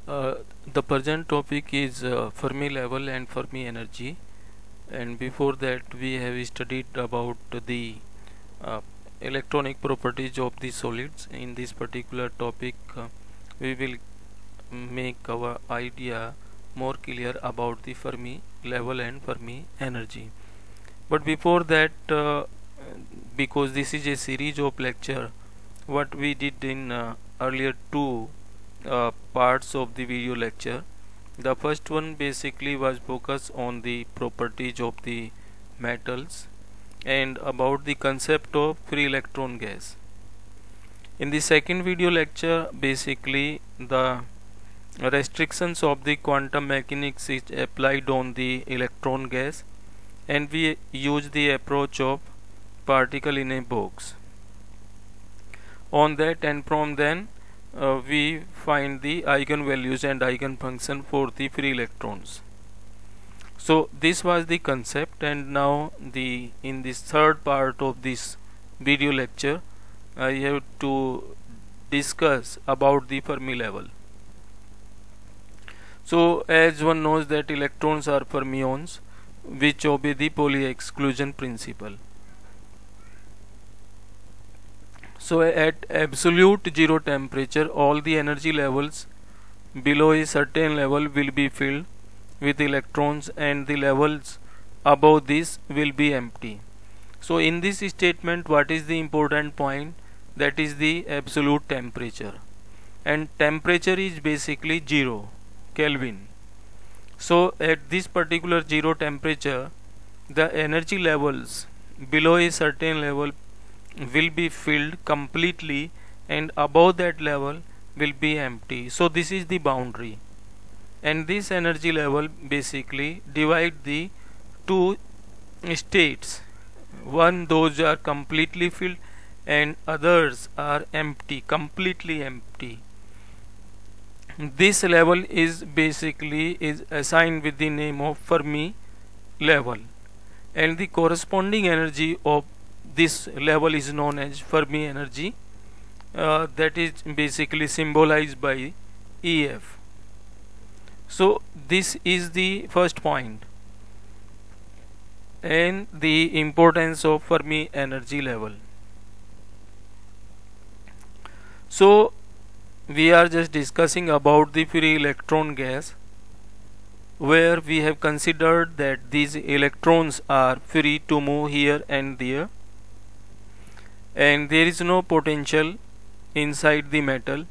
Uh, the present topic is Fermi level and Fermi energy, and before that we have studied about the uh, electronic properties of the solids. In this particular topic we will make our idea more clear about the Fermi level and Fermi energy. But before that, because this is a series of lecture, what we did in earlier two parts of the video lecture, the first one basically was focused on the properties of the metals and about the concept of free electron gas. In the second video lecture, basically the restrictions of the quantum mechanics is applied on the electron gas, and we use the approach of particle in a box on that, and from then we find the eigenvalues and eigenfunction for the free electrons. So this was the concept, and now in this third part of this video lecture I have to discuss about the Fermi level. So as one knows that electrons are fermions which obey the Pauli exclusion principle. So at absolute zero temperature, all the energy levels below a certain level will be filled with electrons, and the levels above this will be empty. So in this statement, what is the important point? That is the absolute temperature, and temperature is basically 0 Kelvin. So at this particular 0 temperature, the energy levels below a certain level will be filled completely, and above that level will be empty. So this is the boundary, and this energy level basically divide the two states. One, those are completely filled, and others are empty, completely empty. This level is basically assigned with the name of Fermi level, and the corresponding energy of this level is known as Fermi energy, that is basically symbolized by EF. So this is the first point, and the importance of Fermi energy level. So we are just discussing about the free electron gas, where we have considered that these electrons are free to move here and there, and there is no potential inside the metal.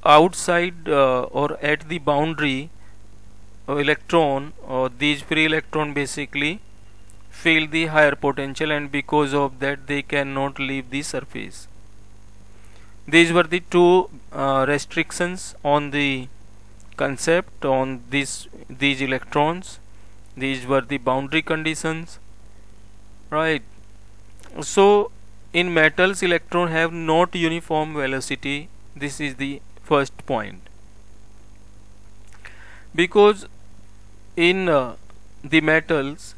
Outside or at the boundary electron, or these free electron basically feel the higher potential, and because of that they cannot leave the surface. These were the two restrictions on the concept on these electrons. These were the boundary conditions, right? So in metals, electrons have not uniform velocity. This is the first point, because in the metals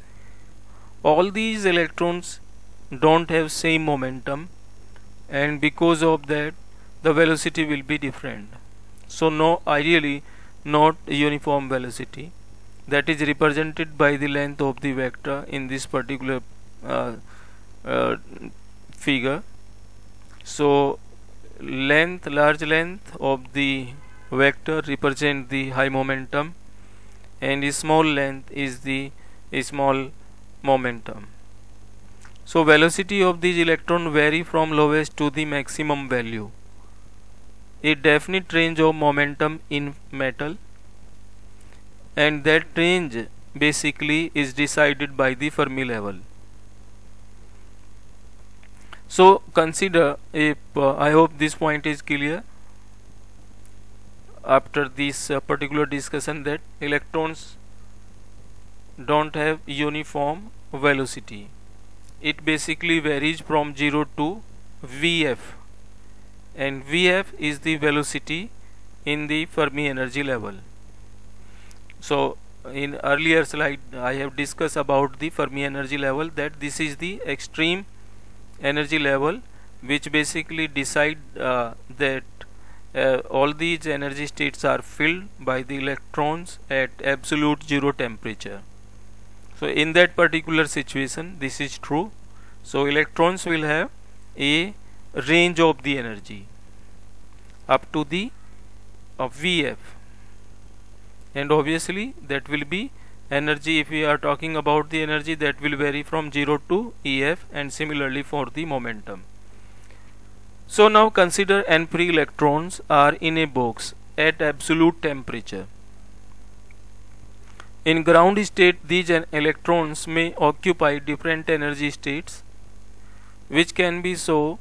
all these electrons don't have same momentum, and because of that the velocity will be different. So ideally not uniform velocity, that is represented by the length of the vector in this particular figure. So large length of the vector represent the high momentum, and small length is the small momentum. So velocity of these electrons vary from lowest to the maximum value. A definite range of momentum in metal, and that range basically is decided by the Fermi level. So consider, if I hope this point is clear after this particular discussion, that electrons don't have uniform velocity. It basically varies from 0 to Vf, and Vf is the velocity in the Fermi energy level. So in earlier slide I have discussed about the Fermi energy level, that this is the extreme energy level which basically decide that all these energy states are filled by the electrons at absolute zero temperature. So in that particular situation this is true. So electrons will have a range of the energy up to the Vf, and obviously that will be energy. If we are talking about the energy, that will vary from 0 to Ef, and similarly for the momentum. So now consider n free electrons are in a box at absolute temperature. In ground state, these electrons may occupy different energy states, which can be so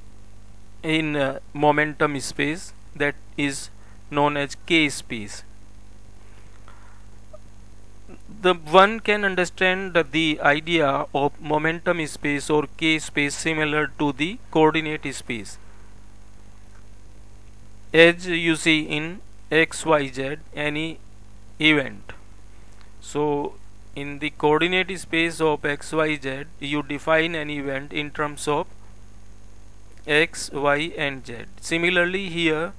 in momentum space, that is known as k space. The one can understand the idea of momentum space or k space similar to the coordinate space, as you see in XYZ any event. So in the coordinate space of XYZ you define an event in terms of X, Y and Z. Similarly here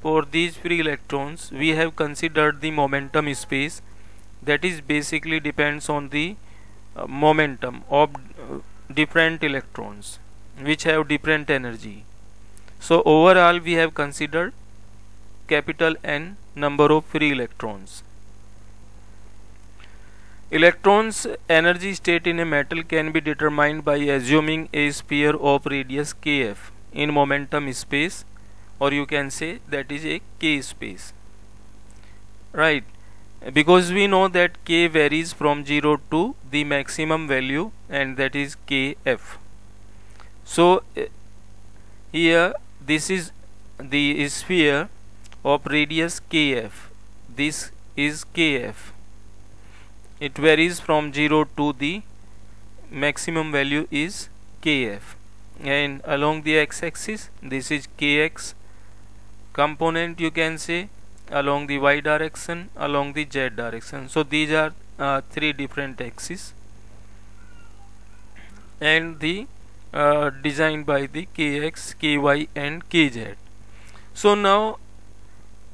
for these free electrons we have considered the momentum space, that is basically depends on the momentum of different electrons which have different energy. So overall we have considered capital N number of free electrons. Electrons energy state in a metal can be determined by assuming a sphere of radius kf in momentum space, or you can say that is a k space, right? Because we know that k varies from 0 to the maximum value, and that is kf. So here this is the sphere of radius kf, this is kf. It varies from 0 to the maximum value is kf, and along the x-axis this is kx component, you can say, along the y direction, along the z direction. So these are three different axes, and the designed by the kx, ky and kz. So now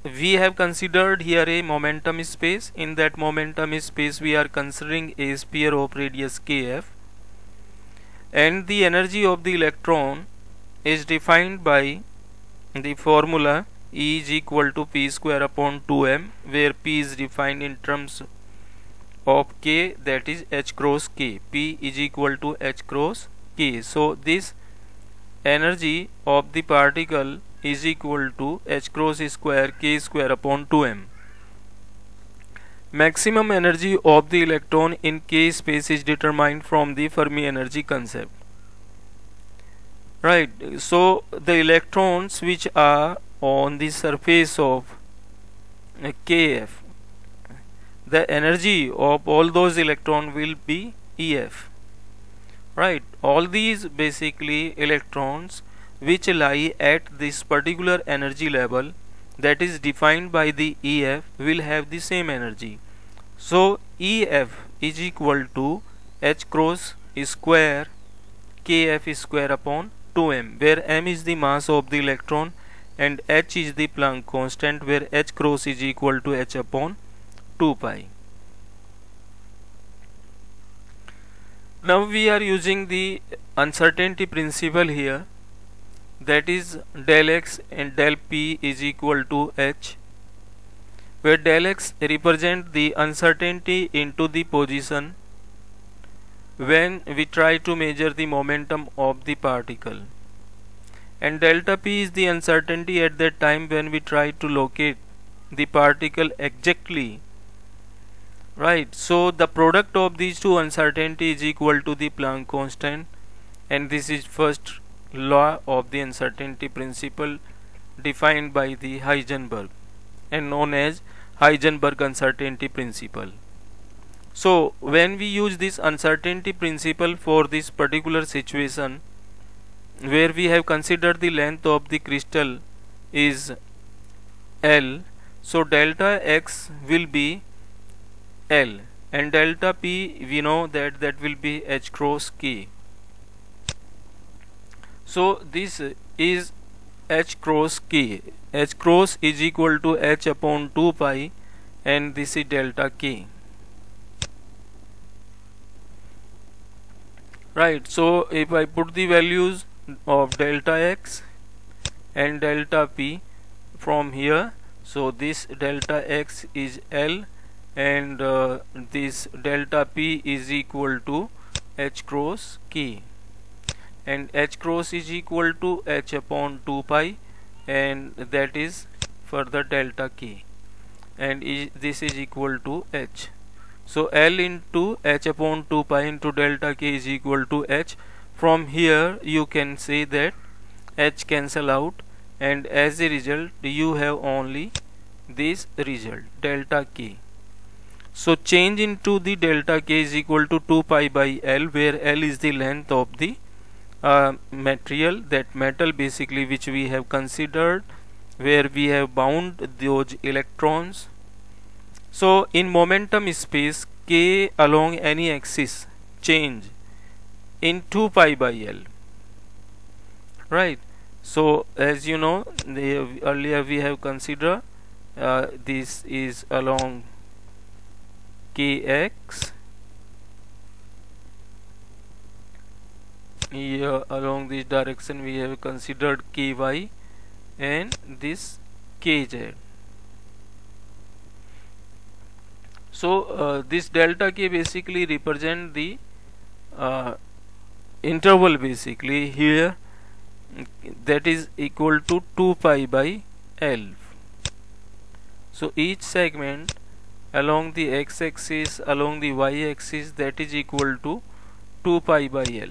we have considered here a momentum space. In that momentum space we are considering a sphere of radius kf, and the energy of the electron is defined by the formula E is equal to p square upon 2m, where p is defined in terms of k, that is h cross k. P is equal to h cross k. So this energy of the particle is equal to h cross square k square upon 2m. Maximum energy of the electron in k space is determined from the Fermi energy concept, right? So the electrons which are on the surface of kf, the energy of all those electrons will be EF, right? All these basically electrons which lie at this particular energy level that is defined by the EF will have the same energy. So EF is equal to h cross square kf square upon 2m, where m is the mass of the electron and h is the Planck constant, where h cross is equal to h upon 2 pi. Now we are using the uncertainty principle here, that is del x and del p is equal to h, where del x represent the uncertainty into the position when we try to measure the momentum of the particle, and delta p is the uncertainty at that time when we try to locate the particle exactly, right? So the product of these two uncertainty is equal to the Planck constant, and this is first law of the uncertainty principle defined by the Heisenberg and known as Heisenberg uncertainty principle. So when we use this uncertainty principle for this particular situation, where we have considered the length of the crystal is L, so delta x will be L, and delta p we know that will be h cross k. So this is H cross K. H cross is equal to H upon 2 pi, and this is delta K. Right, so if I put the values of delta X and delta P from here, so this delta X is L, and this delta P is equal to H cross K, and H cross is equal to H upon 2 pi, and that is further delta K, and this is equal to H. So L into H upon 2 pi into delta K is equal to H. From here you can say that H cancel out, and as a result you have only this result delta K. So change into the delta K is equal to 2 pi by L, where L is the length of the material, that metal basically which we have considered, where we have bound those electrons. So in momentum space, K along any axis change in 2 pi by L, right? So as you know, earlier we have considered this is along Kx, here along this direction we have considered Ky, and this Kz. So this delta K basically represent the interval basically here, that is equal to 2 pi by L. So each segment along the x-axis, along the y-axis, that is equal to 2 pi by L,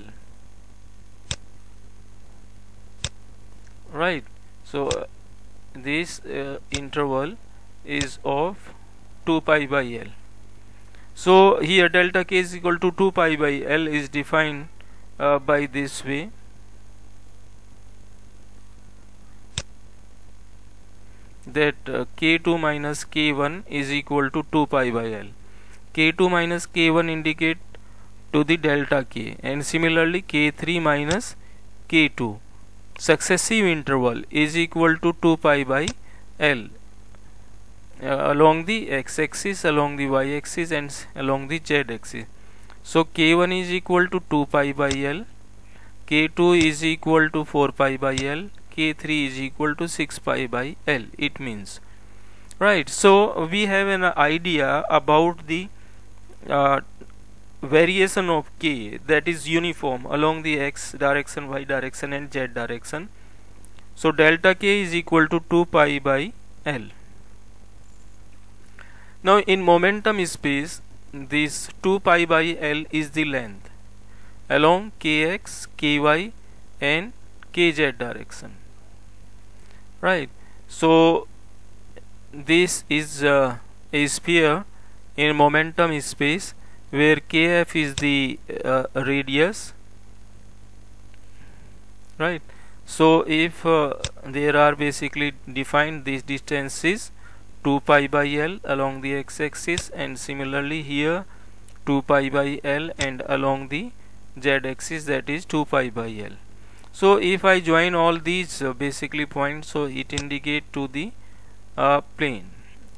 right? So this interval is of 2 pi by L. So here delta K is equal to 2 pi by L is defined by this way. That K2 minus K1 is equal to 2 pi by L. K2 minus K1 indicate to the delta K, and similarly K3 minus K2 successive interval is equal to 2 pi by L along the x-axis, along the y-axis, and along the z-axis. So K1 is equal to 2 pi by L, K2 is equal to 4 pi by L, K3 is equal to 6 pi by L, it means, right? So we have an idea about the variation of K, that is uniform along the x direction, y direction, and z direction. So delta K is equal to 2 pi by L. Now in momentum space, this 2 pi by L is the length along Kx, Ky, and Kz direction, right? So this is a sphere in momentum space where Kf is the radius, right? So if there are basically defined these distances 2 pi by L along the x-axis, and similarly here 2 pi by L, and along the z-axis, that is 2 pi by L. So if I join all these basically points, so it indicate to the plane,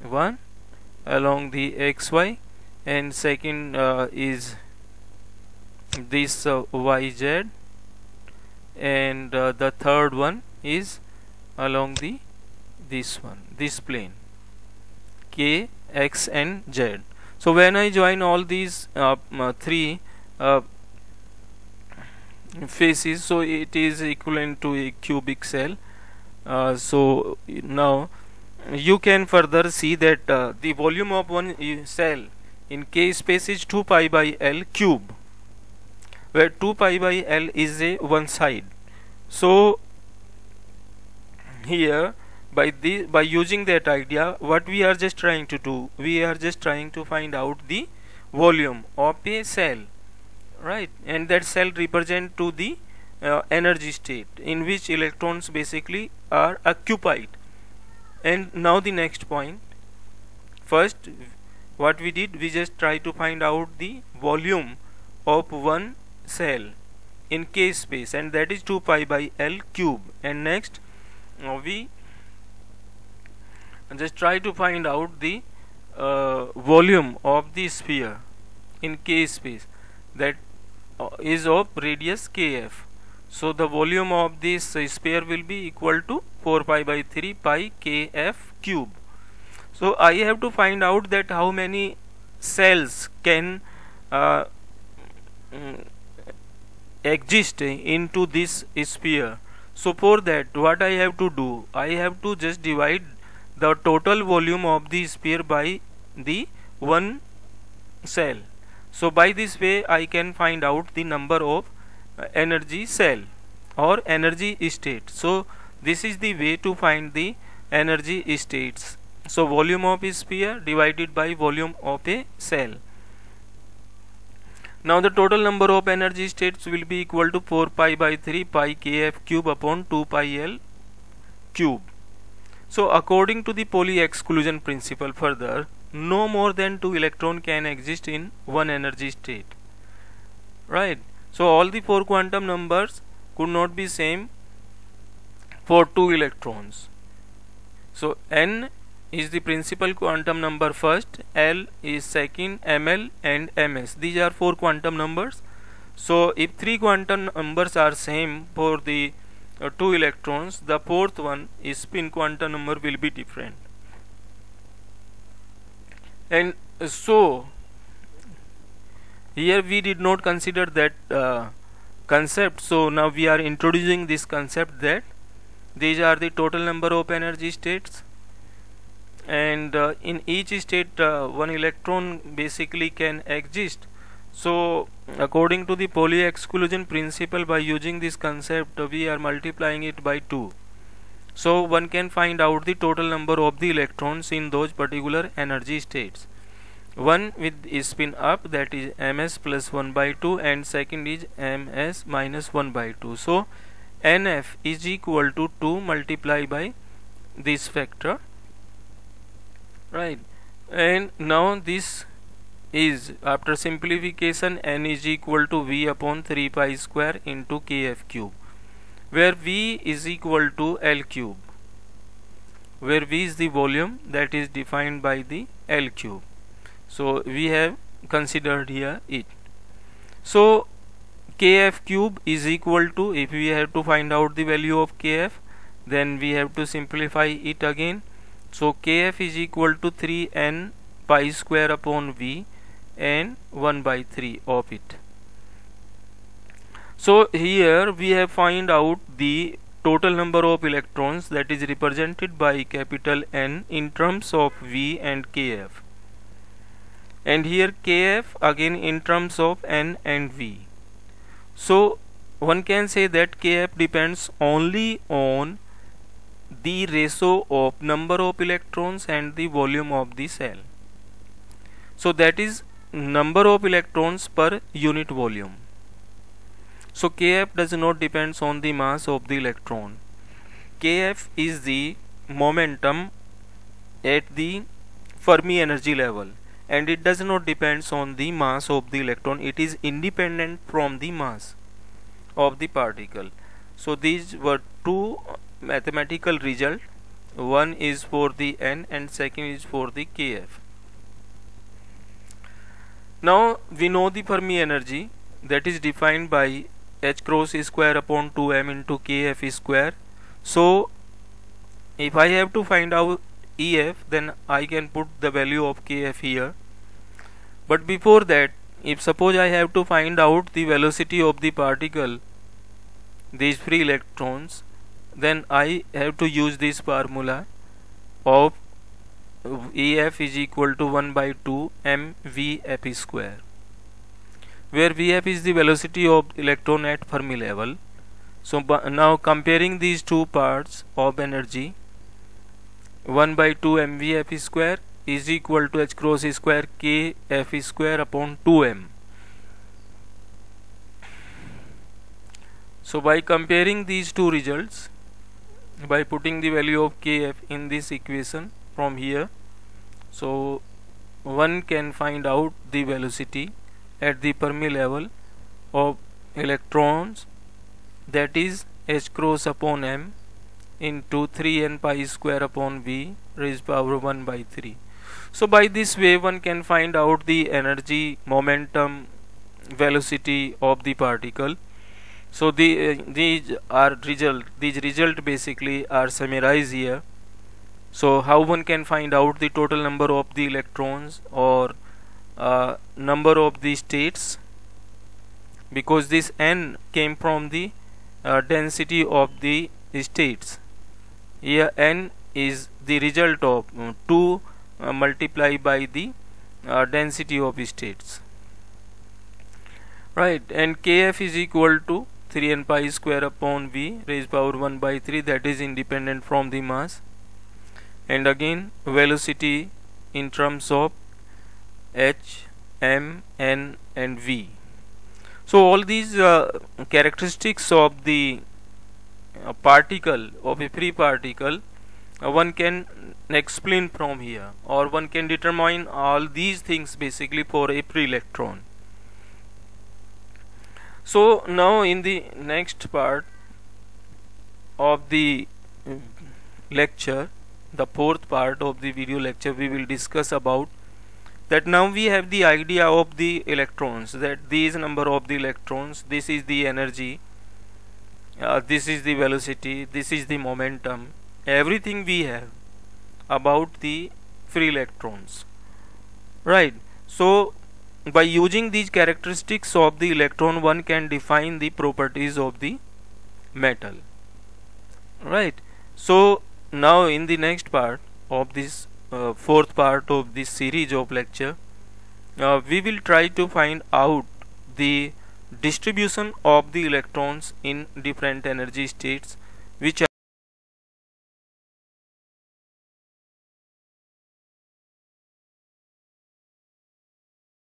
one along the xy, and second is this yz, and the third one is along the this plane K, X, and Z. So when I join all these three faces, so it is equivalent to a cubic cell. So now you can further see that the volume of one cell in K space is 2 pi by L cube, where 2 pi by L is a one side. So here by using that idea, what we are just trying to do, we are just trying to find out the volume of a cell, right? And that cell represent to the energy state in which electrons basically are occupied. And now the next point, first what we did, we just try to find out the volume of one cell in K space, and that is 2 pi by L cube. And next we just try to find out the volume of the sphere in k space that is of radius kf. So the volume of this sphere will be equal to 4 pi by 3 pi kf cube. So I have to find out that how many cells can exist into this sphere. So for that, what I have to do, I have to just divide the total volume of the sphere by the one cell. So by this way I can find out the number of energy cell or energy state. So this is the way to find the energy states. So volume of a sphere divided by volume of a cell. Now the total number of energy states will be equal to 4 pi by 3 pi kf cube upon 2 pi l cube. So according to the Pauli exclusion principle, further, no more than 2 electron can exist in one energy state, right? So all the 4 quantum numbers could not be same for 2 electrons. So n is the principal quantum number first, L is second, Ml and Ms. These are 4 quantum numbers. So if 3 quantum numbers are same for the 2 electrons, the fourth one is spin quantum number will be different. And so here we did not consider that concept. So now we are introducing this concept that these are the total number of energy states, and in each state one electron basically can exist. So according to the Pauli exclusion principle, by using this concept we are multiplying it by 2. So one can find out the total number of the electrons in those particular energy states. One with spin up, that is ms plus 1 by 2, and second is ms minus 1 by 2. So nf is equal to 2 multiplied by this factor, right? And now this is, after simplification, n is equal to v upon 3 pi square into kf cube, where v is equal to L cube, where v is the volume that is defined by the L cube. So we have considered here it. So kf cube is equal to, if we have to find out the value of kf, then we have to simplify it again. So kf is equal to 3n pi square upon v and 1 by 3 of it. So here we have find out the total number of electrons that is represented by capital N in terms of V and kf, and here kf again in terms of N and V. So one can say that kf depends only on the ratio of number of electrons and the volume of the cell. So that is number of electrons per unit volume. So kf does not depends on the mass of the electron. Kf is the momentum at the Fermi energy level, and it does not depends on the mass of the electron. It is independent from the mass of the particle. So these were two mathematical result. One is for the N and second is for the kf. Now we know the Fermi energy, that is defined by h cross square upon 2m into kf square. So if I have to find out EF, then I can put the value of kf here. But before that, if suppose I have to find out the velocity of the particle, these free electrons, then I have to use this formula of EF is equal to 1 by 2 mvf square, where Vf is the velocity of electron at Fermi level. So now comparing these two parts of energy, 1 by 2 mvf square is equal to h cross square kf square upon 2m. So by comparing these two results, by putting the value of kf in this equation from here, so one can find out the velocity at the Fermi level of electrons, that is h cross upon m into 3n pi square upon v raised power 1 by 3. So by this way one can find out the energy, momentum, velocity of the particle. So these result basically are summarized here. So how one can find out the total number of the electrons or number of the states, because this n came from the density of the states. Here n is the result of 2 multiplied by the density of states, right? And kf is equal to 3n pi square upon v raised power 1 by 3, that is independent from the mass. And again velocity in terms of h, m, n and v. So all these characteristics of the particle, of a free particle, one can explain from here, or one can determine all these things basically for a free electron. So now in the next part of the lecture, the fourth part of the video lecture, we will discuss about that. Now we have the idea of the electrons, that these number of the electrons, this is the energy, this is the velocity, this is the momentum, everything we have about the free electrons, right? So by using these characteristics of the electron, one can define the properties of the metal, right? So now in the next part of this fourth part of this series of lecture, we will try to find out the distribution of the electrons in different energy states, which